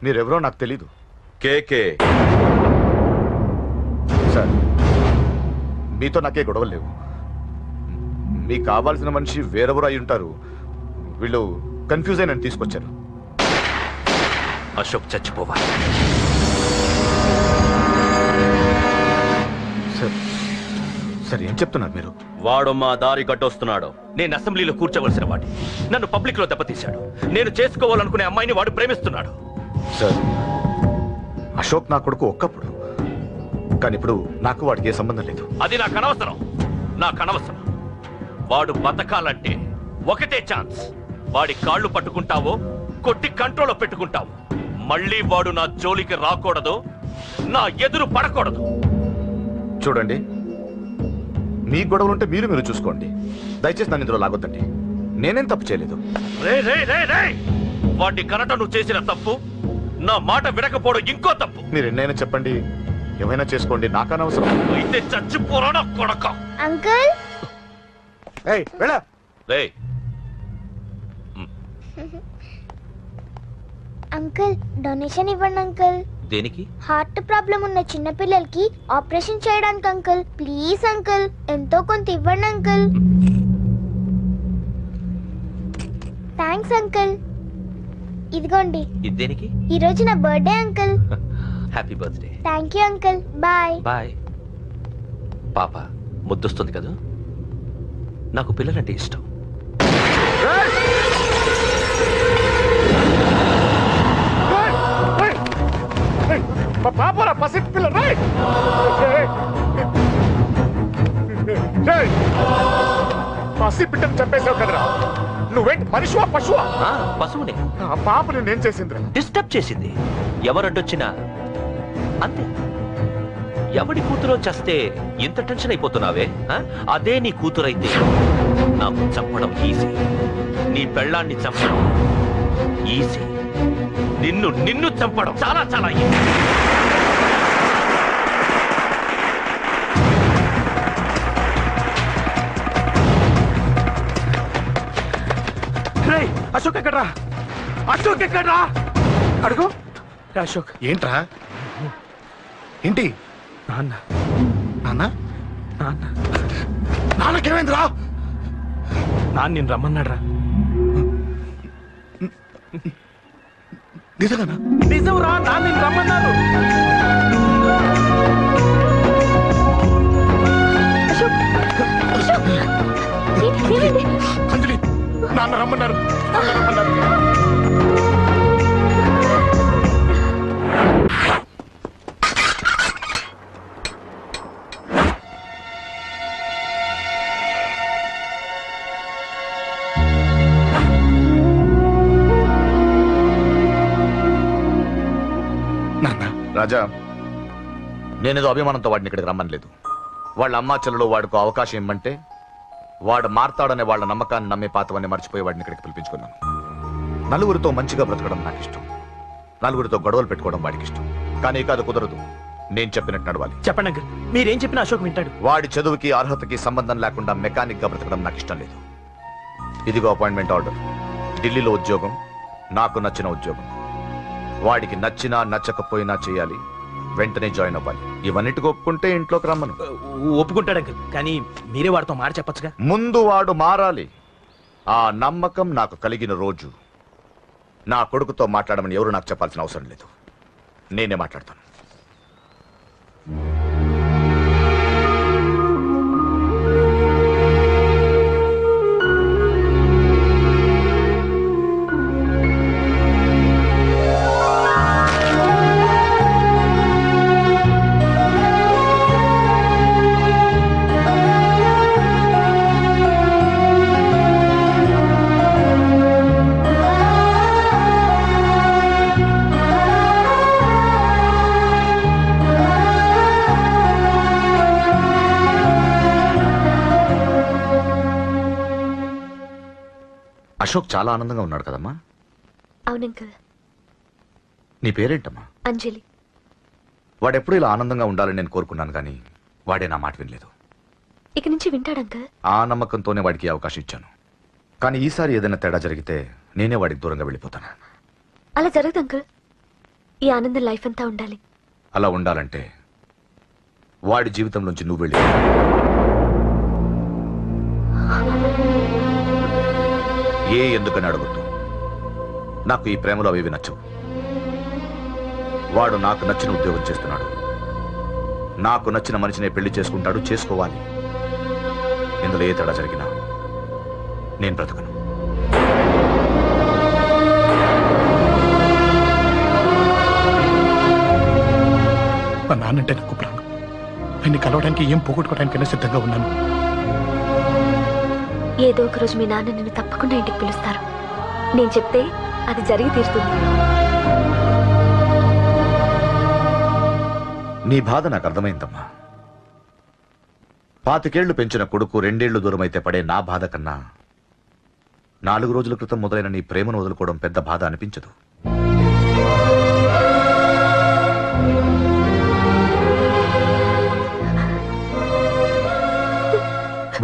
మీరెవరో నాకు తెలీదు. కేకే. సార్, మీతో నాకే గొడవలు లేవు. మీకు కావాల్సిన మనిషి వేరెవరో అయి ఉంటారు. వీళ్ళు కన్ఫ్యూజ్ అయినని తీసుకొచ్చారు. అశోక్ చచ్చిపోవాలి. సార్ సార్ ఏం చెప్తున్నారు మీరు? వాడు మా దారి కట్టొస్తున్నాడు. నేను అసెంబ్లీలో కూర్చోవలసిన వాడి నన్ను పబ్లిక్ లో దెబ్బతీశాడు. నేను చేసుకోవాలనుకునే అమ్మాయిని వాడు ప్రేమిస్తున్నాడు. సార్, అశోక్ నా కొడుకు ఒక్కప్పుడు, కానీ ఇప్పుడు నాకు వాడికి ఏ సంబంధం లేదు. అది నాకు అనవసరం. వాడు బతకాలంటే ఒకటే ఛాన్స్. వాడి కాళ్ళు పట్టుకుంటావో కొట్టి కంట్రోల్లో పెట్టుకుంటావు. మళ్ళీ వాడు నా జోలికి రాకూడదు, నా ఎదురు పడకూడదు. చూడండి, మీ గొడవలుంటే మీరు చూసుకోండి. దయచేసి నన్ను ఇందులో లాగొద్దండి. నేనేం తప్పు చేయలేదు. వాడిని కనట నువ్వు చేసిన తప్పు, నా మాట వినకపోవడం ఇంకో తప్పు. మీరు ఎన్నైనా చెప్పండి, ఏమైనా చేసుకోండి, నాకు అనవసరం. అయితే చచ్చిపోరా కొడక. అంకుల్ అంకుల్, డొనేషన్ ఇవ్వండి అంకుల్. దేనికి? హార్ట్ ప్రాబ్లం ఉన్న చిన్న పిల్లలకి ఆపరేషన్ చేయడానికి అంకుల్. ప్లీజ్ అంకుల్, ఎంతో కొంత ఇవ్వండి అంకుల్. Thanks uncle. ఇదిగోండి. ఇది దేనికి? ఈ రోజు నా birthday uncle. Happy birthday. Thank you uncle. Bye. Bye. పాప ముద్దొస్తుంది కదా, నాకు పిల్లలంటే ఇష్టం. పాపరా పసి పిల్ల, పసి బిడ్డను చంపేశావు కదరా. నువ్వేంటి మనిషివా పశువా? పశువుని. ఆ పాపని నేను చేసిందిరా. డిస్టర్బ్ చేసింది. ఎవరడ్డొచ్చినా అంతే. ఎవడి కూతురో చస్తే ఇంత టెన్షన్ అయిపోతున్నావే? అదే నీ కూతురైతే నాకు చంపడం ఈజీ. నీ పెళ్ళాన్ని చంపడం ఈజీ. నిన్ను చంపడం చాలా చాలా ఈజీ. అశోక్ ఎక్కడ్రా? అశోక్ ఎక్కడ్రా? అడుగు. అశోక్ ఏంట్రా? ఏంటి? నాన్న నాన్న నాన్న నాన్నకేమైందిరా? నాన్న నేను రమ్మన్నాడ్రా. నిజంగానా? నిజం రా, నాన్న నేను రమ్మన్నాను. అంజలి, నాన్న రమ్మన్నారు. రాజా, నేనేదో అభిమానంతో వాడిని ఇక్కడికి రమ్మనలేదు. వాళ్ళ అమ్మా చెల్లెలు వాడికి అవకాశం ఇమ్మంటే వాడు మారతాడనే వాళ్ళ నమ్మకాన్ని నమ్మే పాతవన్నీ మర్చిపోయి వాడిని ఇక్కడికి పిలిపించుకున్నాను. నలుగురితో మంచిగా బ్రతకడం నాకు ఇష్టం, నలుగురితో గొడవలు పెట్టుకోవడం వాడికి ఇష్టం. కానీ కాదు, కుదరదు. నేను చెప్పినట్టు నడవాలి. చెప్పండి అంకుల్, మీరేం చెప్పినా అశోక్ వింటాడు. వాడి చదువుకి అర్హతకి సంబంధం లేకుండా మెకానిక్ గా బ్రతకడం నాకు ఇష్టం లేదు. ఇదిగో అపాయింట్మెంట్ ఆర్డర్. ఢిల్లీలో ఉద్యోగం, నాకు నచ్చిన ఉద్యోగం. వాడికి నచ్చినా నచ్చకపోయినా చేయాలి, వెంటనే జాయిన్ అవ్వాలి. ఇవన్నిటికి ఒప్పుకుంటే ఇంట్లోకి రమ్మను. ఒప్పుకుంటాడు అంకుల్, కానీ మీరే వాడితో మాట చెప్పచ్చుగా. ముందు వాడు మారాలి. ఆ నమ్మకం నాకు కలిగిన రోజు నా కొడుకుతో మాట్లాడమని ఎవరు నాకు చెప్పాల్సిన అవసరం లేదు. నేనే మాట్లాడతాను. అశోక్ చాలా ఆనందంగా ఉన్నాడు కదమ్మా? అవునంకల్. నీ పేరేంటమ్మా? అంజలి. వాడెప్పుడు ఇలా ఆనందంగా ఉండాలని నేను కోరుకున్నాను, కానీ వాడే నా మాట వినలేదు. ఇక నుంచి వింటాడంకల్. ఆ నమ్మకంతోనే వాడికి అవకాశం ఇచ్చాను. కానీ ఈసారి ఏదైనా తేడా జరిగితే నేనే వాడికి దూరంగా వెళ్ళిపోతాను. అలా జరగదు అంకల్. ఈ ఆనందం లైఫ్ అంతా ఉండాలి. అలా ఉండాలంటే వాడి జీవితంలోంచి నువ్వు వెళ్ళి ఎందుకని అడగొద్దు. నాకు ఈ ప్రేమలో అవి నచ్చవు. వాడు నాకు నచ్చిన ఉద్యోగం చేస్తున్నాడు. నాకు నచ్చిన మనిషినే పెళ్లి చేసుకుంటాడు, చేసుకోవాలి. ఇందులో ఏ తేడా జరిగినా నేను బ్రతకను. మా నాన్నంటే నాకు ప్రాణం. ఆయన్ని కలవడానికి ఏం పోగొట్టుకోవడానికైనా సిద్ధంగా ఉన్నాను. ఏదో ఒక రోజు మీ నాన్న నిన్ను తప్పకుండా ఇంటికి పిలుస్తారు. నేను చెప్తే అది జరిగి తీరుతుంది. నీ బాధ నాకు అర్థమైందమ్మా. 25 ఏళ్లు పెంచిన కొడుకు 2 ఏళ్లు దూరం అయితే పడే నా బాధ కన్నా 4 రోజుల క్రితం మొదలైన నీ ప్రేమను వదులుకోవడం పెద్ద బాధ అనిపించదు.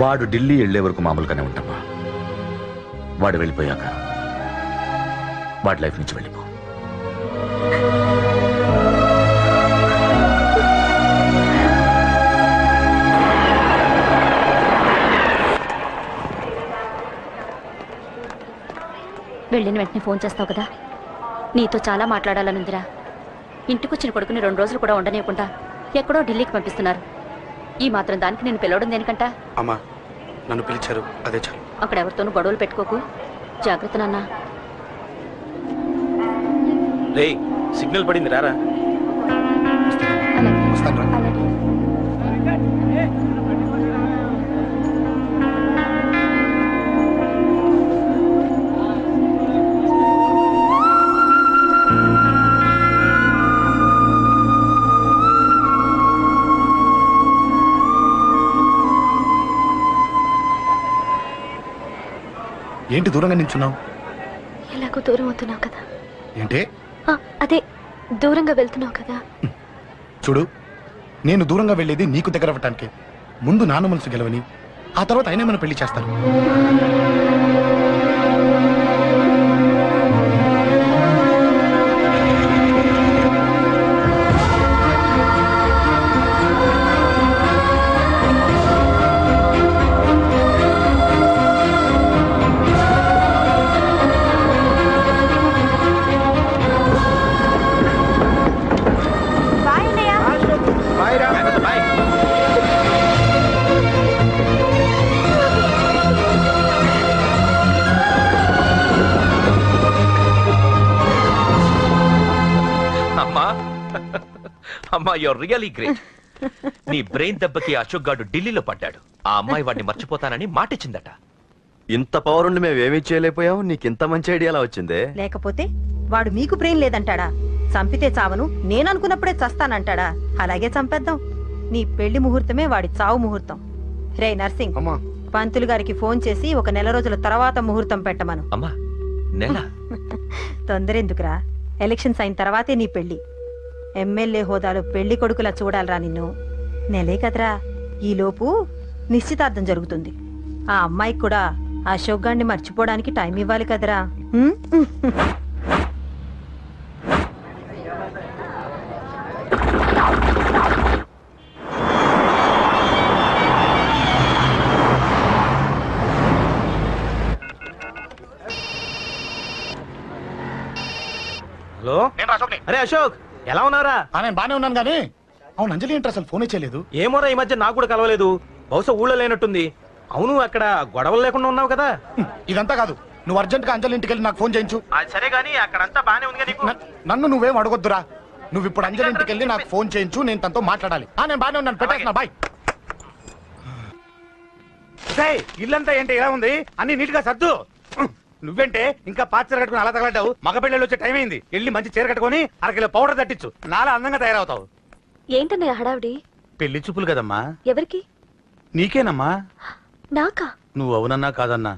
వాడు ఢిల్లీ వెళ్లే వరకు మామూలుగానే ఉంటామా. వాడు వెళ్ళిపోయాక వాడి లైఫ్ నుంచి వెళ్ళిపో. వెళ్ళిన వెంటనే ఫోన్ చేస్తావు కదా. నీతో చాలా మాట్లాడాలనుందిరా. ఇంటికొచ్చిన కొడుకుని 2 రోజులు కూడా ఉండనివ్వకుండా ఎక్కడో ఢిల్లీకి పంపిస్తున్నారు. ఈ మాత్రం దానికి నేను పిలవడం దేనికంట? అమ్మా, నన్ను పిలిచారు, అదే చాలు. అక్కడ ఎవరితోనూ గొడవలు పెట్టుకోకు. జాగ్రత్త నాన్న. రే, సిగ్నల్ పడింది, రారా. వస్తాను రా. ఏంటి దూరంగా నించున్నావు? ఎలాగో దూరం అవుతున్నావు కదా. ఏంటి? అదే దూరంగా వెళ్తున్నావు కదా. చూడు, నేను దూరంగా వెళ్ళేది నీకు దగ్గర అవ్వటానికి. ముందు నాన్న మనసు గెలవని, ఆ తర్వాత అయినా మన పెళ్లి చేస్తారు. అమ్మా, యూర్ రియలీ గ్రేట్. నీ బ్రెయిన్ దెబ్బకి అశోక్ గాడు ఢిల్లీలో పడ్డాడు. ఆ అమ్మాయి వాడిని మర్చిపోతానని మాటిచ్చిందట. ఇంత పవర్ ఉండి మేమేమీ చేయలేకపోయావు. నీకింత మంచి ఐడియా ఎలా వచ్చిందే? లేకపోతే వాడు మీకు బ్రెయిన్ లేదంటాడా? చంపితే చావను, నేననుకున్నప్పుడే చస్తానంటాడా? అలాగే చంపేద్దాం. నీ పెళ్లి ముహూర్తమే వాడి చావు ముహూర్తం. రే నర్సింగ్, పంతులు గారికి ఫోన్ చేసి 1 నెల రోజుల తర్వాత ముహూర్తం పెట్టమను. అమ్మా, నెల? తొందరెందుకురా? ఎలక్షన్స్ అయిన తర్వాతే నీ పెళ్లి. ఎమ్మెల్యే హోదాలో పెళ్లి కొడుకులా చూడాలరా నిన్ను. నెలే కదరా, ఈలోపు నిశ్చితార్థం జరుగుతుంది. ఆ అమ్మాయికి కూడా అశోక్ గారిని మర్చిపోవడానికి టైం ఇవ్వాలి కదరా. హలో, అరే అశోక్, ఎలా ఉన్నారా? నేను బానే ఉన్నాను కానీ, అవును అంజలి ఏంటి అసలు ఫోనే చేయలేదు? ఏమోరా, ఈ మధ్య నాకు కూడా కలవలేదు. బహుశా ఊళ్ళో లేనట్టుంది. అవును, అక్కడ గొడవలు లేకుండా ఉన్నావు కదా. ఇదంతా కాదు, నువ్వు అర్జెంట్ గా అంజలి ఇంటికి వెళ్ళి నాకు ఫోన్ చేయించు. సరే గానీ అక్కడంతా బానే ఉంది. నన్ను నువ్వేం అడగొద్దురా. నువ్వు ఇప్పుడు అంజలి ఇంటికి వెళ్ళి నాకు ఫోన్ చేయించు, నేను తనతో మాట్లాడాలి. నేను బానే ఉన్నాను, పెట్టేస్తున్నా, బాయ్. ఇల్లంతా ఏంటి ఇలా ఉంది? అన్ని నీట్ గా సర్దు. నువ్వేంటే ఇంకా పాచీర కట్టుకుని అలా తగలడ్డావు? మగ పెళ్ళి వచ్చే టైం అయింది. వెళ్ళి మంచి చీర కట్టుకుని 1 కిలో పౌడర్ తట్టించు. నాలా అందంగా తయారవుతావు. ఏంటన్నయ్య హడావిడి? పెళ్లి చూపులు కదమ్మా. ఎవరికి? నీకేనమ్మా. నాకా? నువ్వు అవునన్నా కాదన్నా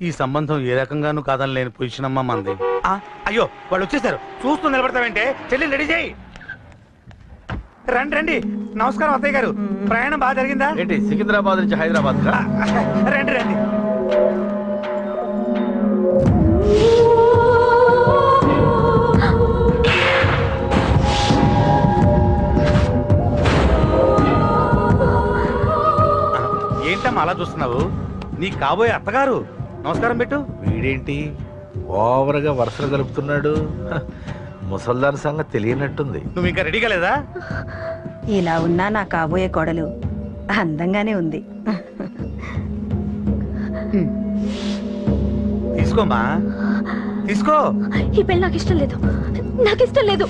ఈ సంబంధం ఏ రకంగానూ కాదని లేని పొజిషన్ అమ్మా మంది. అయ్యో, వాళ్ళు వచ్చేసారు. చూస్తూ నిలబడతావంటే చెల్లి రెడీ చేయి. రండి రండి. నమస్కారం అత్తయ్య గారు. ప్రయాణం బాగా జరిగిందా? ఏంటి, సికింద్రాబాద్ నుంచి హైదరాబాద్? రండి రండి. అలా చూస్తున్నావు? నీ కాబోయే అత్తగారు. నమస్కారం పెట్టు. వీడేంటి ఓవర్గా వరుసలు కలుపుతున్నాడు? ముసల్దాన్ సంగతి తెలియనట్టుంది. నువ్వు ఇంకా రెడీగా లేదా? ఇలా ఉన్నా నా కాబోయే కోడలు అందంగానే ఉంది. తీసుకోమ్మా, తీసుకో. ఈ పెళ్ళి నాకు ఇష్టం లేదు, నాకు ఇష్టం లేదు.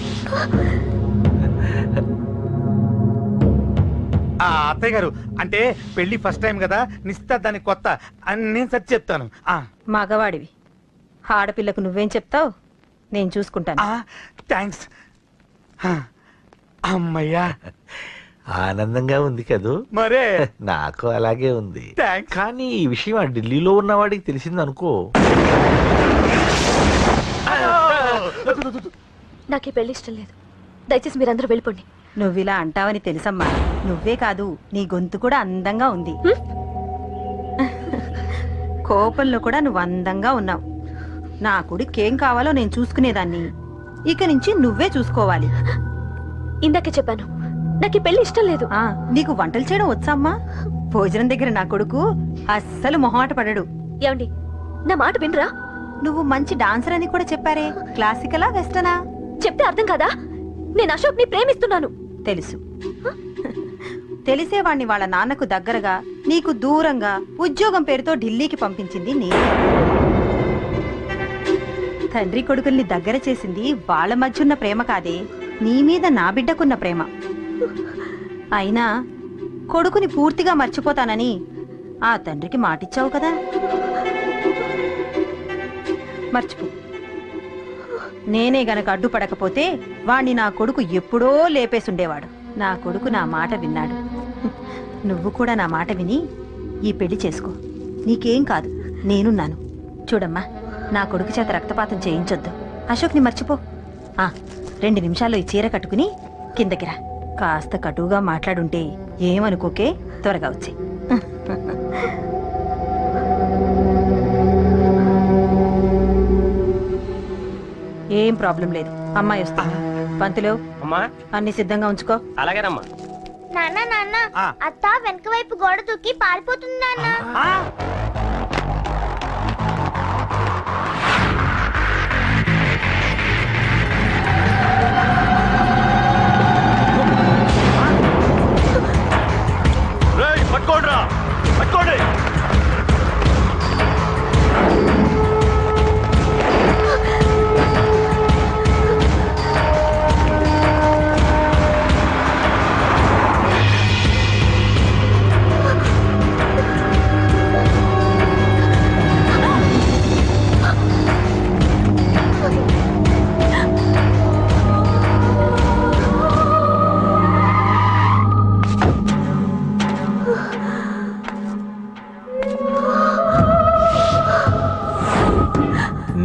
అత్తయ్య గారు, అంటే పెళ్లి ఫస్ట్ టైం కదా, నిశ్చితార్థానికి కొత్త అని నేను సరి చెప్తాను. మగవాడివి, ఆడపిల్లకు నువ్వేం చెప్తావు? నేను చూసుకుంటాను. థ్యాంక్స్. అమ్మయ్యా, ఆనందంగా ఉంది కదూ? మరే నాకు అలాగే ఉంది. థ్యాంక్స్. కానీ ఈ విషయం ఆ ఢిల్లీలో ఉన్నవాడికి తెలిసింది అనుకో. నాకు ఈ పెళ్లి ఇష్టం లేదు, దయచేసి మీరందరూ వెళ్ళిపోండి. నువ్విలా అంటావని తెలుసమ్మా. నువ్వే కాదు, నీ గొంతు కూడా అందంగా ఉంది. కోపంలో కూడా నువ్వు అందంగా ఉన్నావు. నా కొడుకేం కావాలో నేను చూసుకునేదాన్ని, ఇక నుంచి నువ్వే చూసుకోవాలి. ఇందాకే చెప్పాను, నాకు ఈ పెళ్లి ఇష్టం లేదు. నీకు వంటలు చేయడం వచ్చామ్మా? భోజనం దగ్గర నా కొడుకు అస్సలు మొహమాట పడడు. ఏమండి, నా మాట వినరా? నువ్వు మంచి డాన్సర్ అని కూడా చెప్పారే. క్లాసికలా వెస్టర్నా? చెప్తే అర్థం కాదా? నేను అశోక్ ని ప్రేమిస్తున్నాను. తెలుసు. తెలిసేవాణ్ణి వాళ్ళ నాన్నకు దగ్గరగా, నీకు దూరంగా ఉద్యోగం పేరుతో ఢిల్లీకి పంపించింది నేను. తండ్రి కొడుకుల్ని దగ్గర చేసింది వాళ్ళ మధ్యున్న ప్రేమ కాదే, నీ మీద నా బిడ్డకున్న ప్రేమ. అయినా కొడుకుని పూర్తిగా మర్చిపోతానని ఆ తండ్రికి మాటిచ్చావు కదా, మర్చిపో. నేనే గనక అడ్డుపడకపోతే వాణ్ణి నా కొడుకు ఎప్పుడో లేపేసుండేవాడు. నా కొడుకు నా మాట విన్నాడు. నువ్వు కూడా నా మాట విని ఈ పెళ్లి చేసుకో. నీకేం కాదు, నేనున్నాను. చూడమ్మా, నా కొడుకు చేత రక్తపాతం చేయించొద్దు. అశోక్ని మర్చిపో. 2 నిమిషాల్లో ఈ చీర కట్టుకుని కిందకి రా. కాస్త కటువుగా మాట్లాడుంటే ఏమనుకోకే, త్వరగా వచ్చి. ఏం ప్రాబ్లం లేదు, అమ్మాయి వస్తా. పంతులు, అన్ని సిద్ధంగా ఉంచుకో. అలాగేనమ్మా. నాన్న నాన్న, అత్త వెనక వైపు గోడ దూకి పారిపోతుంది నాన్న. పట్టుకోండి, పట్టుకోండి.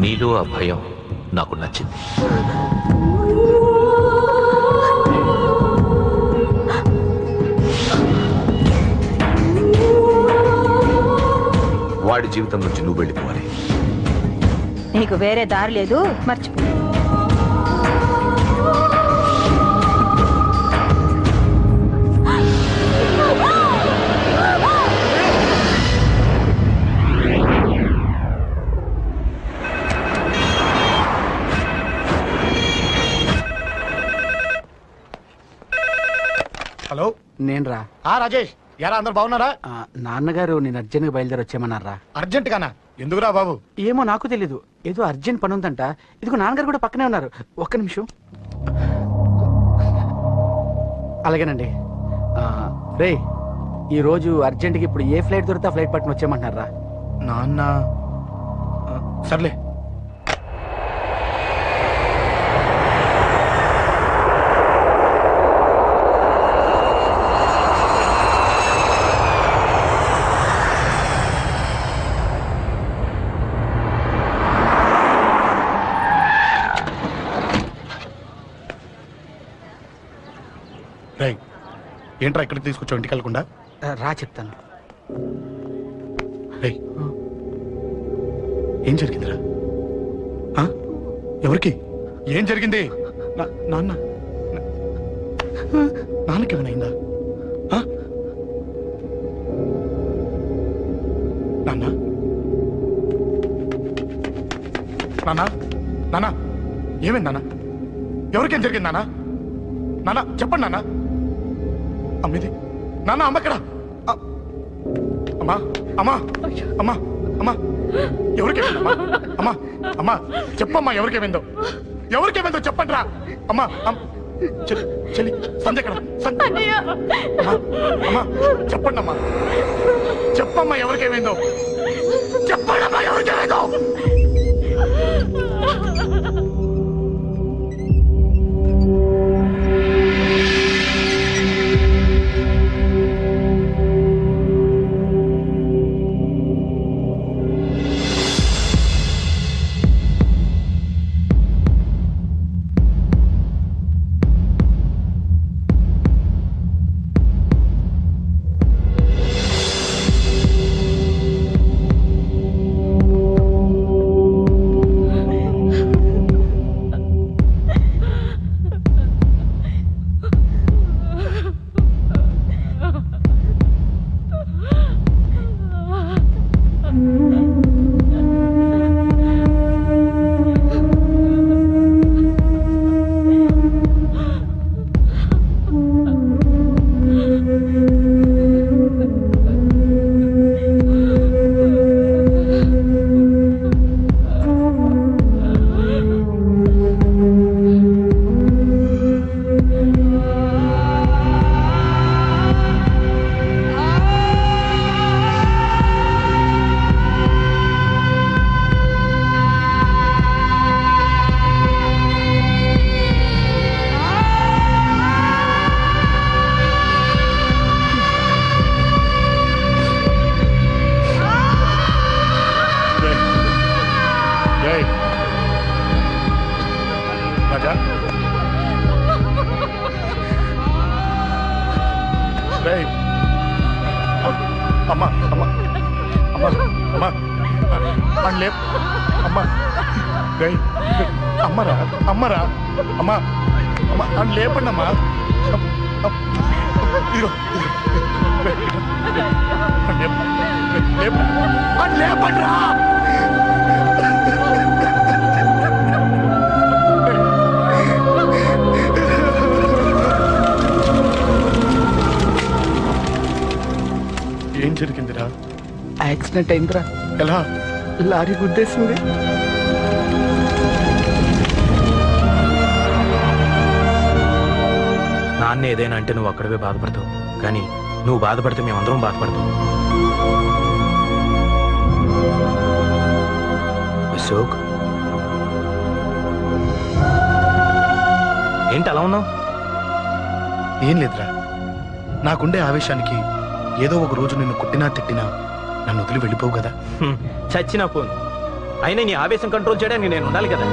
నీలో ఆ భయం నాకు నచ్చింది. వాడి జీవితం నుంచి నువ్వు వెళ్ళిపోవాలి. నీకు వేరే దారి లేదు, మర్చిపో. హలో, నేను రా. రాజేష్, ఎలా అందరు బాగున్నారా? నాన్నగారు నేను అర్జెంట్ గా బయలుదేరి వచ్చేయమన్నారా. అర్జెంట్ గానా? ఎందుకురా బాబు? ఏమో నాకు తెలీదు, ఏదో అర్జెంట్ పని ఉందంట. ఇదిగో నాన్నగారు కూడా పక్కనే ఉన్నారు. ఒక్క నిమిషం. అలాగేనండి. రే, ఈ రోజు అర్జెంట్కి ఇప్పుడు ఏ ఫ్లైట్ దొరికితే ఆ ఫ్లైట్ పట్టుకుని వచ్చేయమంటున్నారా? నాన్న సర్లే. ఏంట్రా ఇక్కడికి తీసుకొచ్చావు ఇంటికి వెళ్ళకుండా? రా చెప్తాను. ఏం జరిగిందిరా? ఎవరికి ఏం జరిగింది? నాన్నకేమైనా నాన్న నాన్న నాన్న ఏమైంది నాన్న? ఎవరికేం జరిగింది నాన్న? నాన్న చెప్పండి నాన్న. అమ్మిది నాన్న, అమ్మ ఎక్కడ? అమ్మా అమ్మా అమ్మా అమ్మా ఎవరికేమైందమ్మా? అమ్మా అమ్మా చెప్పమ్మా, ఎవరికేమైందో చెప్పండి రా. అమ్మా చెల్లి సంధ్య ఎక్కడ? అమ్మా చెప్పండి అమ్మా, చెప్పమ్మా ఎవరికేమైందో చెప్పండి అమ్మా, ఎవరికేమైందో. అమ్మా అమ్మా అమ్మా అమ్మా పండ్లే అమ్మా గై అమ్మరా అమ్మరా అమ్మా అమ్మా అని లేపండి అమ్మా. లేపండి రా. ఏం జరిగిందిరా? యాక్సిడెంట్ అయిందిరా. ఎలా? లారీ గుద్దేసింది. నాన్న ఏదైనా అంటే నువ్వు అక్కడవే బాధపడతావు, కానీ నువ్వు బాధపడితే మేమందరం బాధపడతాం. అశోక్, ఏంటి అలా ఉన్నావు? ఏం లేదురా, నాకుండే ఆవేశానికి ఏదో ఒక రోజు నిన్ను కొట్టినా తిట్టినా నన్ను వదిలి వెళ్ళిపోవు కదా. చచ్చినా పోను, అయినా నీ ఆవేశం కంట్రోల్ చేయడానికి నేను ఉండాలి కదా.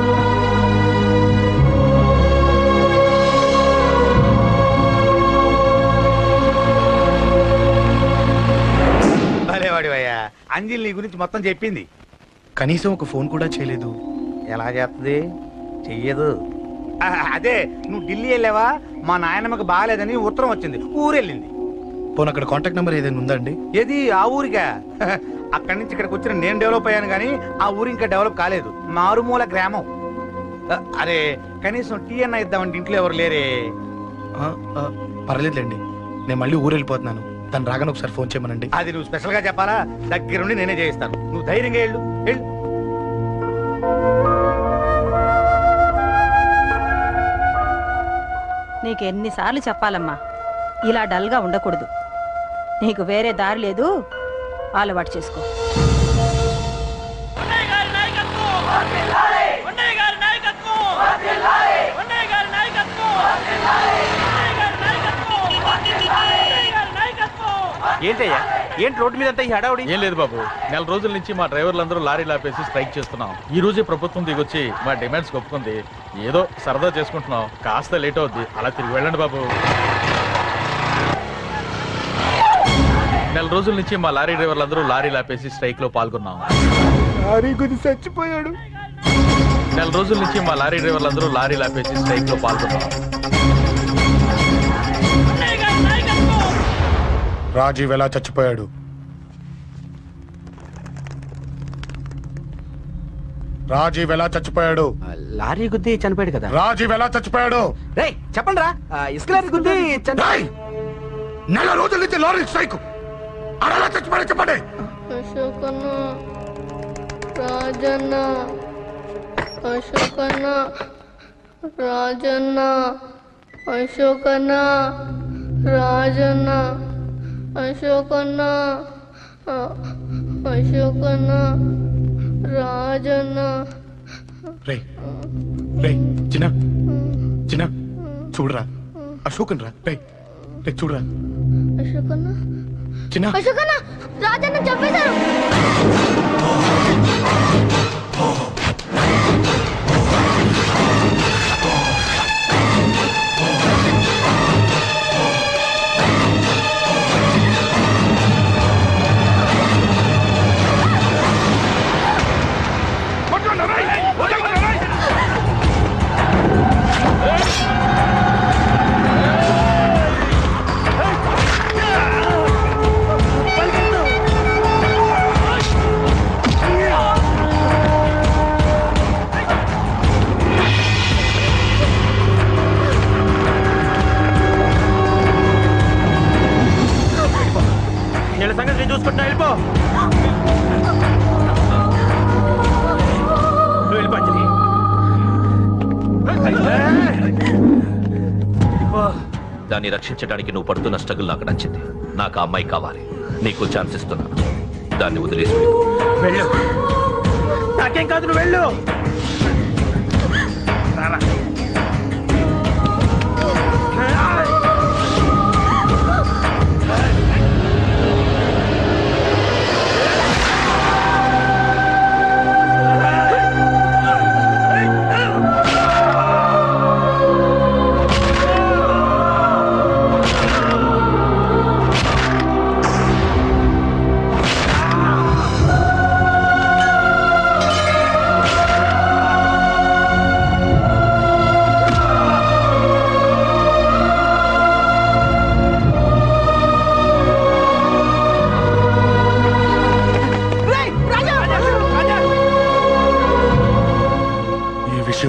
భలేవాడివయ్యా, అంజలి నీ గురించి మొత్తం చెప్పింది. కనీసం ఒక ఫోన్ కూడా చేయలేదు. ఎలా చేస్తుంది? చెయ్యదు. అదే నువ్వు ఢిల్లీ వెళ్ళావా, మా నాయనమ్మకి బాగాలేదని ఉత్తరం వచ్చింది, ఊరెళ్ళింది. పోనీ అక్కడ కాంటాక్ట్ నెంబర్ ఏదైనా ఉందా అండి? ఏది? ఆ ఊరిగా? అక్కడి నుంచి ఇక్కడికి వచ్చిన నేను డెవలప్ అయ్యాను కానీ ఆ ఊరు ఇంకా డెవలప్ కాలేదు, మారుమూల గ్రామం. అరే కనీసం టీ అన్న ఇద్దామంటే ఇంట్లో ఎవరు లేరే. పర్లేదులేండి, నేను మళ్ళీ ఊరు వెళ్ళిపోతున్నాను. తను రాగానే ఒకసారి ఫోన్ చేయమనండి. అది నువ్వు స్పెషల్ గా చెప్పాలా? దగ్గరుండి నేనే చేయిస్తాను, నువ్వు ధైర్యంగా వెళ్ళు. వెళ్ళు. నీకు ఎన్నిసార్లు చెప్పాలమ్మా, ఇలా డల్గా ఉండకూడదు. నీకు వేరే దారి లేదు, అలవాటు చేసుకో. ఏంటయ్యా, ఏంటి రోడ్డు మీద అంతా ఈ హడావుడి? ఏం లేదు బాబు, నెల రోజుల నుంచి మా డ్రైవర్లందరూ లారీలు ఆపేసి స్ట్రైక్ చేస్తున్నాం. ఈ రోజే ప్రభుత్వం దిగొచ్చి మా డిమాండ్స్ ఒప్పుకుంది. ఏదో సరదా చేసుకుంటున్నాం, కాస్త లేట్ అవుద్ది, అలా తిరిగి వెళ్ళండి బాబు. నెల రోజుల నుంచి మా లారీ డ్రైవర్లందరూ లారీలు ఆపేసి స్ట్రైక్ లో పాల్గొన్నాం. లారీ గుద్ది చచ్చిపోయాడు. నెల రోజుల నుంచి మా లారీ డ్రైవర్లందరూ లారీలు ఆపేసి స్ట్రైక్ లో పాల్గొన్నాం. రాజీవ్ ఎలా చచ్చిపోయాడు? రాజీవ్ ఎలా చచ్చిపోయాడు? లారీ గుద్ది చనిపోయాడు కదా. రాజీవ్ ఎలా చచ్చిపోయాడు? రేయ్ చెప్పండి రా. ఇసుక లారీ గుద్ది నెల రోజుల నుంచి లారీ స్ట్రైక్. అలా చచ్చిపోయాడు చెప్పండి. అశోకన్న, రాజన్న, అశోకన్న, రాజన్న, అశోకన్న, రాజన్న, అశోకన్న, అశోకన్న, రాజన్న. రే రే చిన్న చిన్న చూడరా అశోకన్ రా. రే రే చూడరా అశోకన్న, చిన్న అశోకన్న, రాజన్న చంపేశారు. సంగతి చూసుకుంటున్నా. వెళ్ళిపో, వెళ్ళిపో అంజలి. దాన్ని రక్షించడానికి నువ్వు పడుతున్న స్ట్రగుల్ నాకు నచ్చింది. నాకు ఆ అమ్మాయి కావాలి. నీకు ఛాన్స్ ఇస్తున్నాను. దాన్ని వదిలేసి వెళ్ళు. నాకేం కాదు, నువ్వు వెళ్ళు.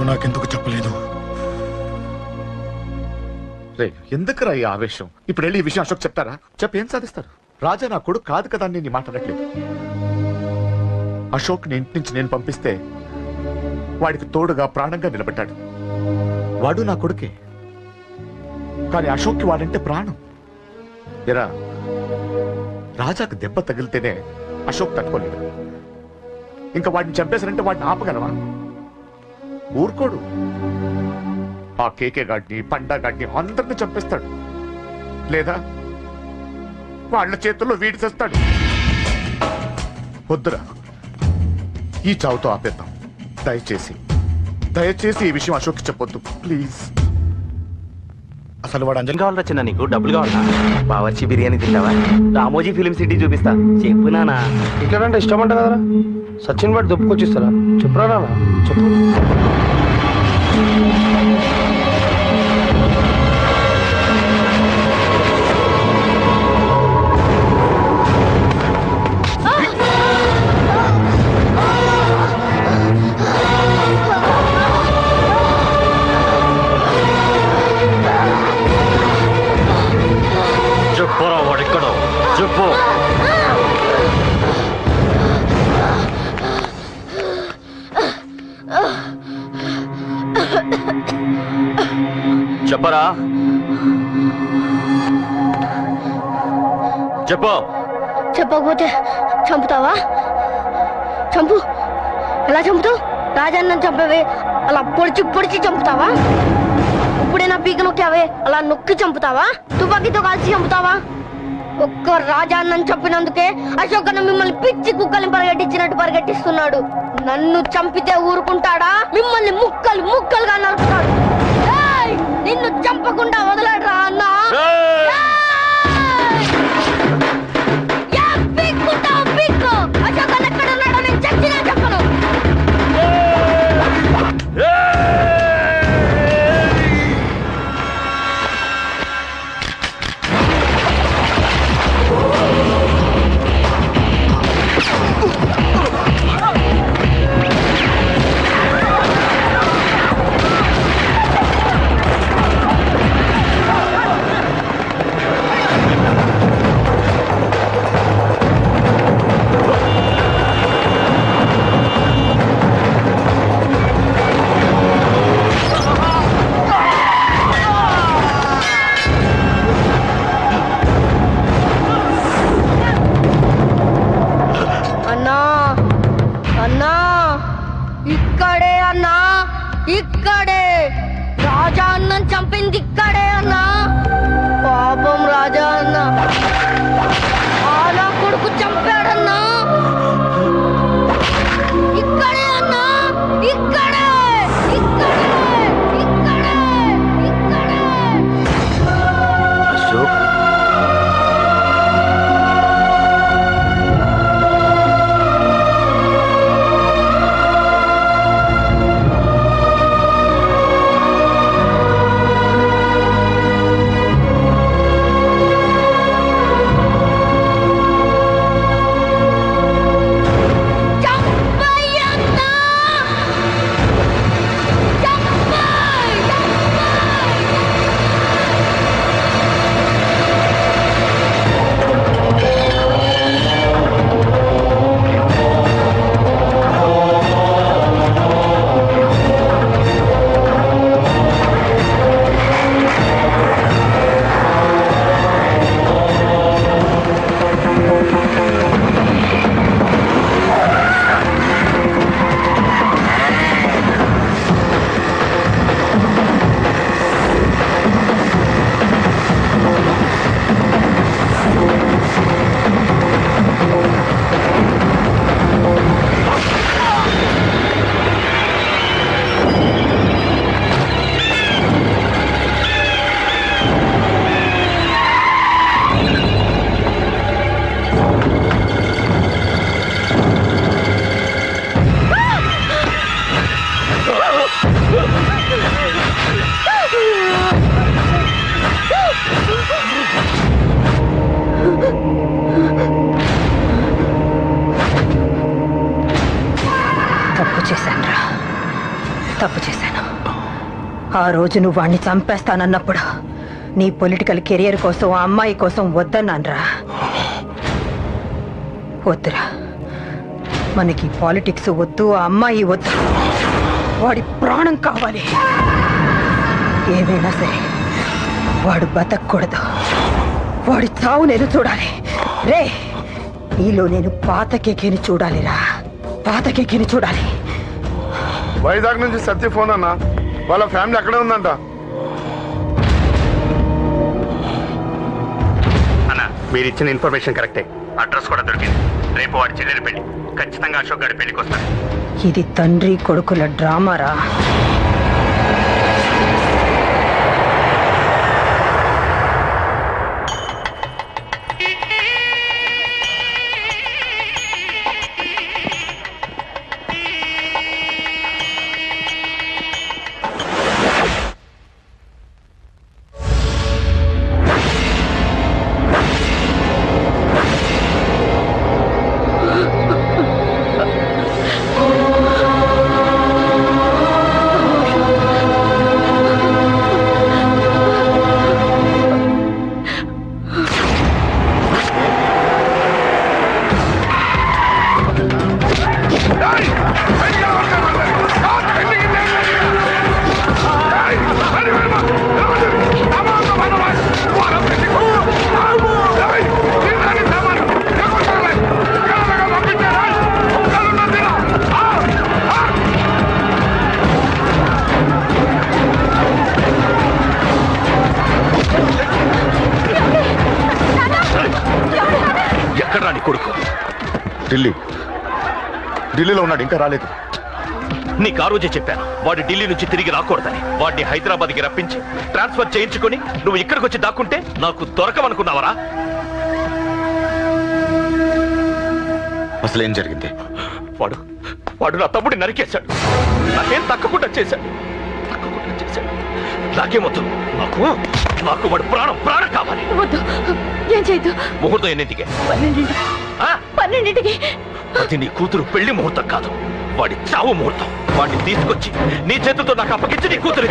నాకెందుకు చెప్పలేదు? రే ఎందుకురా ఈ ఆవేశం? ఇప్పుడు వెళ్ళి ఈ విషయం అశోక్ చెప్తారా? చెప్పి ఏం సాధిస్తారు? రాజా నా కొడుకు కాదు కదా అని నేను మాట్లాడట్లేదు. అశోక్ ని ఇంటి నుంచి నేను పంపిస్తే వాడికి తోడుగా ప్రాణంగా నిలబడ్డాడు. వాడు నా కొడుకే, కానీ అశోక్కి వాడంటే ప్రాణం. ఎరా రాజాకు దెబ్బ తగిలితేనే అశోక్ తట్టుకోలేడు. ఇంకా వాడిని చంపేశారంటే వాడిని ఆపగలవా? ఊరుకోడు. ఆ కేకే గాడిని, పండా గాడిని అందరిని చంపేస్తాడు. లేదా వాళ్ళ చేతుల్లో వీడి చేస్తాడు. వద్దురా, ఈ చావుతో ఆపేద్దాం. దయచేసి దయచేసి ఈ విషయం అశోక్కి చెప్పొద్దు ప్లీజ్. అసలు వాడు అంజలి కావాలరా చిన్న? నీకు డబ్బులు కావాలా? బావచ్చి బిర్యానీ తింటావా? రామోజీ ఫిలిం సిటీ చూపిస్తా. చెప్పు నానా. ఇక్కడ అంటే ఇష్టం అంట కదరా? సచిన్ వాడు దొప్పుకొచ్చిస్తారా? చెప్పురా నాన్న, చెప్పు. చెప్పురా వాడెక్కడో చెప్పు. చెప్పరా, చెప్పు. చెప్పకపోతే చంపుతావా? చంపు. ఎలా చంపుతావు? రాజాన్న చంపవే అలా పొడిచి పొడిచి చంపుతావా? ఇప్పుడే నా పీక నొక్కావే అలా నొక్కి చంపుతావా? తుపాకీతో కాల్చి చంపుతావా? ఒక్క రాజాన్నని చంపినందుకే అశోక్ అన్న మిమ్మల్ని పిచ్చి కుక్కల్ని పరిగెట్టించినట్టు పరిగెట్టిస్తున్నాడు. నన్ను చంపితే ఊరుకుంటాడా? మిమ్మల్ని ముక్కలు ముక్కలుగా నరుకుతాడు. నిన్ను చంపకుండా వదలడరా అన్న. అశోక్ అన్న ఎక్కడ ఉన్నాడో నేను చచ్చినా చెప్పను. అన్నని చంపింది ఇక్కడే అన్నా. పాపం రాజా అన్న నా కొడుకు చంపాడన్నా. ఇక్కడే అన్నా, ఇక్కడే ఇక్కడే ఇక్కడే ఇక్కడే. అశోక్ తప్పు చేశాను. ఆ రోజు నువ్వు వాణ్ణి చంపేస్తానన్నప్పుడు నీ పొలిటికల్ కెరియర్ కోసం ఆ అమ్మాయి కోసం వద్దన్నాన్రా. వద్దురా, మనకి పాలిటిక్స్ వద్దు, ఆ అమ్మాయి వద్దు, వాడి ప్రాణం కావాలి. ఏమైనా సరే వాడు బతకూడదు, వాడి చావు నేను చూడాలి. రే, నీలో నేను పాతకేకేని చూడాలిరా, పాతకేకేని చూడాలి. వైజాగ్ నుంచి సత్య ఫోన్ అన్న, వాళ్ళ ఫ్యామిలీ అక్కడే ఉందంట. అన్న, మీరు ఇచ్చిన ఇన్ఫర్మేషన్ కరెక్టే. అడ్రస్ కూడా దొరికింది. రేపు వాడి చెల్లెలి పెళ్లి. ఖచ్చితంగా అశోక్ గారి పెళ్లికి వస్తాడు. ఇది తండ్రి కొడుకుల డ్రామారా. ఢిల్లీలో ఉన్నాడు, ఇంకా రాలేదు. నీకు ఆ రోజే చెప్పాను వాడు ఢిల్లీ నుంచి తిరిగి రాకూడదని. వాడిని హైదరాబాద్కి రప్పించి ట్రాన్స్ఫర్ చేయించుకొని నువ్వు ఇక్కడికి వచ్చి దాక్కుంటే నాకు దొరకమనుకున్నావరా? అసలు ఏం జరిగింది? వాడు నా తమ్ముడిని నరికేశాడు. నాకేం తక్కకుండా చేశాడు. నాకేమొద్దు, నాకు వాడు ప్రాణం కావాలి. ఏం చేయదు. ముహూర్తం ఎన్నింటికి? 12ంటికి. అది నీ కూతురు పెళ్లి ముహూర్తం కాదు, వాడి చావు ముహూర్తం. వాడిని తీసుకొచ్చి నీ చేతులతో నాకు అప్పగించి నీ కూతురు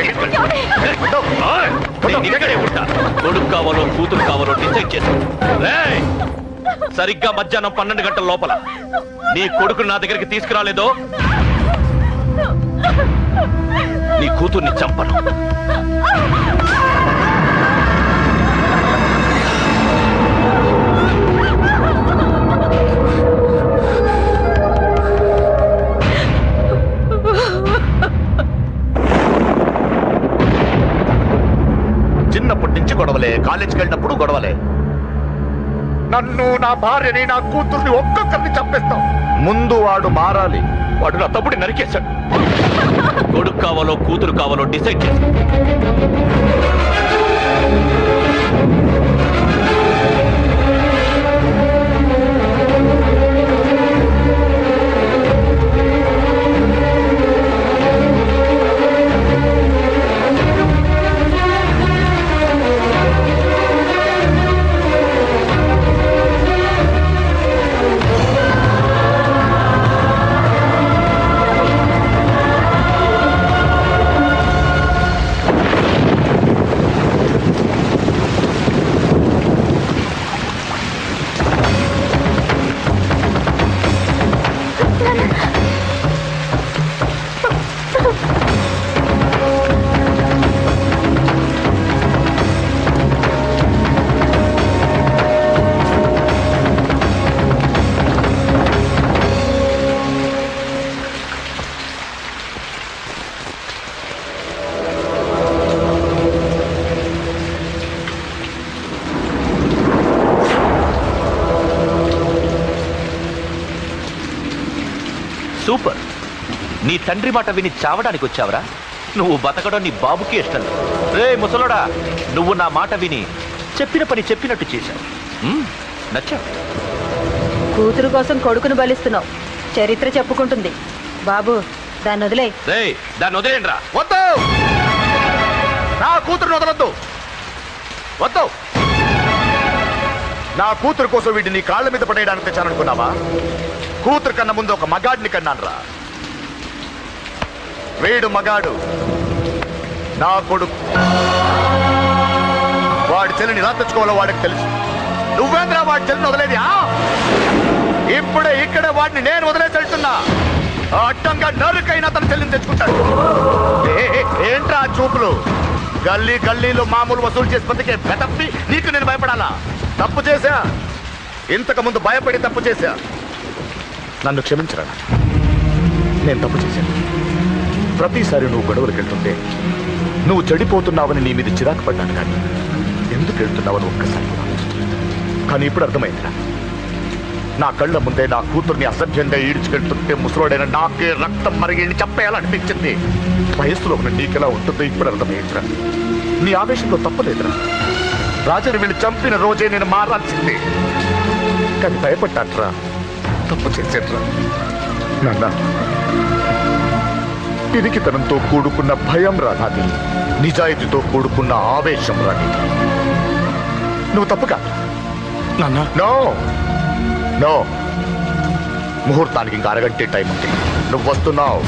ఇక్కడే ఉంటా. కొడుకు కావాలో కూతురు కావాలో డిసైడ్ చేశాను. సరిగ్గా మధ్యాహ్నం 12 గంటల లోపల నీ కొడుకుని నా దగ్గరికి తీసుకురాలేదో నీ కూతుర్ని చంపను. పుట్టినప్పటి నుంచి గొడవలే, కాలేజీకి వెళ్ళినప్పుడు గొడవలే. నన్ను, నా భార్యని, నా కూతుర్ని ఒక్కొక్కరిని చంపేస్తాం. ముందు వాడు మారాలి. వాడు నా తమ్ముడిని నరికేశాడు. కొడుకు కావాలో కూతురు కావాలో డిసైడ్ చేసి సూపర్. నీ తండ్రి మాట విని చావడానికి వచ్చావరా? నువ్వు బతకడం నీ బాబుకి ఇష్టం లేదు. రే ముసలోడా, నువ్వు నా మాట విని చెప్పిన పని చెప్పినట్టు చేశావు. నచ్చావు. కూతురు కోసం కొడుకును బలిస్తున్నావు. చరిత్ర చెప్పుకుంటుంది. బాబు, దాన్ని వదిలే. దాన్ని వదిలేండ్రా. వద్దు, నా కూతురుని వదలొద్దు. వద్దు. నా కూతురు కోసం వీడిని నీ కాళ్ళ మీద పడేయడానికి తెచ్చాననుకున్నావా? కూతురు కన్నా ముందు ఒక మగాడిని కన్నాను రా. వీడు మగాడు, నా కొడుకు. వాడి చెల్లిని ఎలా తెచ్చుకోవాలో వాడికి తెలుసు. నువ్వేంద్రా వాడి చెల్లిని వదిలేది? ఇప్పుడే ఇక్కడే వాడిని నేను వదిలేసి వెళ్తున్నా. అడ్డంగా నరుకైనా తన చెల్లిని తెచ్చుకుంటాడు. ఏంట్రా చూపులు? గల్లీ గల్లీలో మామూలు వసూలు చేసి బతికే బెతప్పి నీకు నేను భయపడాలా? తప్పు చేశా, ఇంతకు ముందు భయపడి తప్పు చేశా. నన్ను క్షమించరా. నేను తప్పు చేశాను. ప్రతిసారి నువ్వు గొడవలకు వెళ్తుంటే నువ్వు చెడిపోతున్నావని నీ మీద చిరాకు పడ్డాను, కానీ ఎందుకు వెళ్తున్నావని ఒక్కసారి కూడా. కానీ ఇప్పుడు అర్థమైందిరా. నా కళ్ళ ముందే నా కూతుర్ని అసభ్యంగా ఈడ్చుకెళ్తుంటే ముసలోడైన నాకే రక్తం మరిగి చంపేయాలనిపించింది. వయస్సులో ఉన్న నీకెలా ఉంటుందో ఇప్పుడు అర్థమైందిరా. నీ ఆవేశంలో తప్పలేదురా. రాజని వీళ్ళు చంపిన రోజే నేను మారాల్సిందే, కానీ భయపడ్డాట్రా. తప్పు చేసేట్రా. నాన్న, పిరికితనంతో కూడుకున్న భయం రాది, నిజాయితీతో కూడుకున్న ఆవేశం రాది. నువ్వు తప్పు కాదు నాన్న. నో నో, ముహూర్తానికి ఇంకా అరగంటే టైం ఉంది. నువ్వు వస్తున్నావు,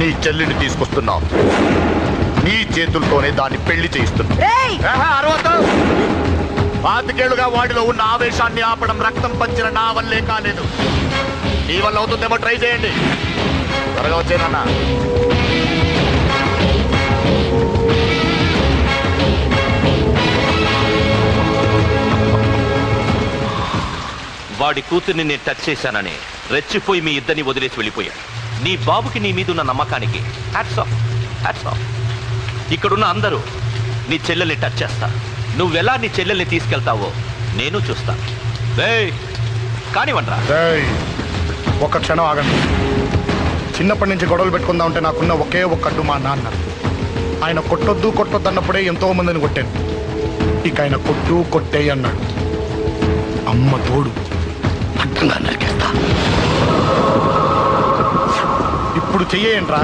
నీ చెల్లిని తీసుకొస్తున్నావు. నీ చేతులతోనే దాన్ని పెళ్లి చేయిస్తున్నావు. 25 వాడిలో ఉన్న ఆవేశాన్ని ఆపడం రక్తం పంచిన నా వల్లే కాలేదు. నీ వల్ల అవుతుందేమో ట్రై చేయండి. త్వరగా వచ్చేనన్నా. వాడి కూతుర్ని నేను టచ్ చేశానని రెచ్చిపోయి మీ ఇద్దరిని వదిలేసి వెళ్ళిపోయాడు. నీ బాబుకి నీ మీద ఉన్న నమ్మకానికి హ్యాట్స్ ఆఫ్, హ్యాట్స్ ఆఫ్. ఇక్కడున్న అందరూ నీ చెల్లెల్ని టచ్ చేస్తా. నువ్వెలా నీ చెల్లెల్ని తీసుకెళ్తావో నేను చూస్తాను. కానివ్వండ్రా. ఒక్క క్షణం ఆగండి. చిన్నప్పటి నుంచి గొడవలు పెట్టుకుందాం అంటే నాకున్న ఒకే ఒక్కడ్డు మా నాన్న. ఆయన కొట్టొద్దు కొట్టొద్దు అన్నప్పుడే ఎంతో మందిని కొట్టాను. ఇక ఆయన కొట్టు కొట్టే అన్నాడు. అమ్మ తోడు అర్థంగా నరికేస్తా. ఇప్పుడు చెయ్యేంట్రా?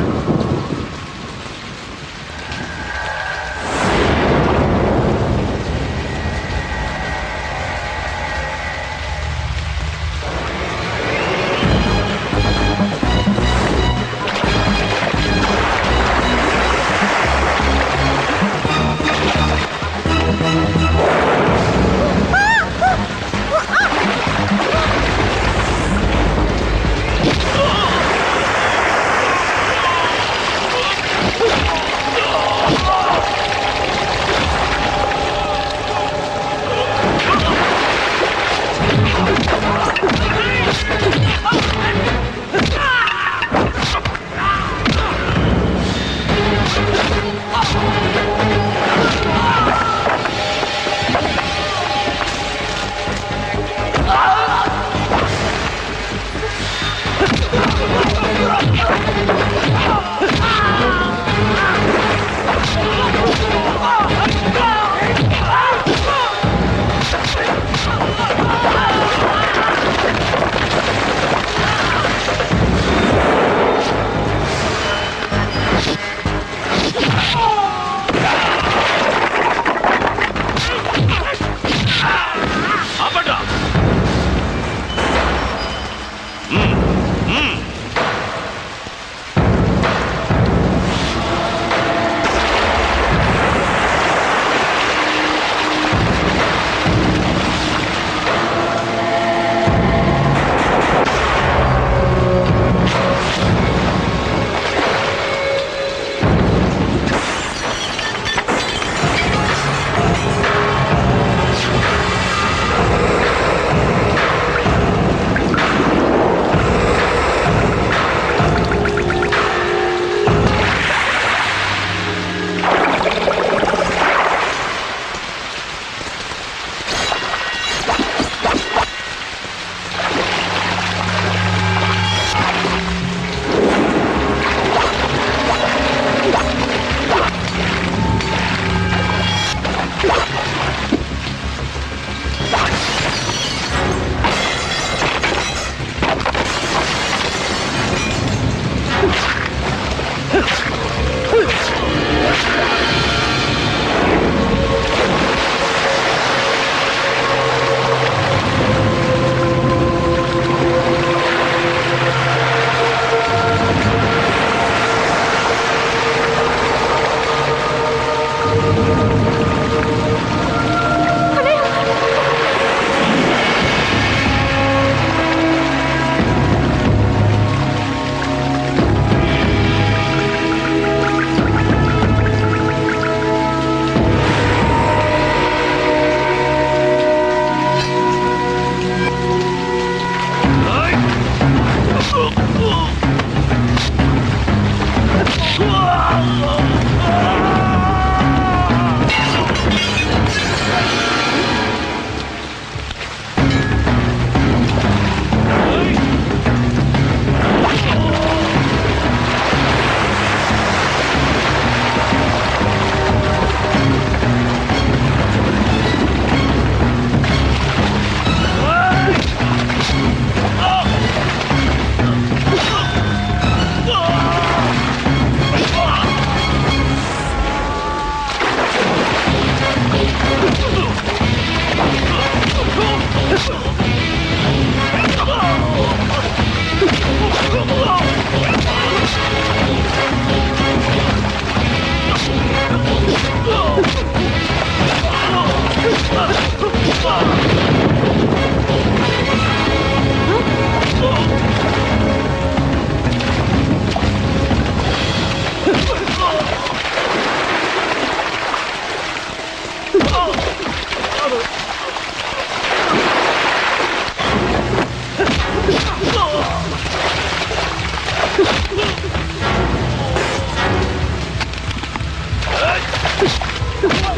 ఆ